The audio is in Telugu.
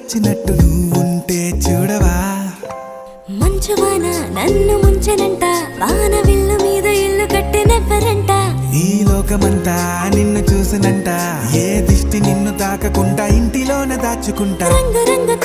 వచ్చినట్టు నువ్వుంటే చూడవా మంచువాన నన్ను ముంచనంట వాన విల్లు మీద ఇల్లు కట్టినెవ్వరంట ఈ లోకమంతా నిన్ను చూసినంట ఏ దిష్టి నిన్ను తాకకుండా ఇంటిలోన దాచుకుంటా రంగు రంగు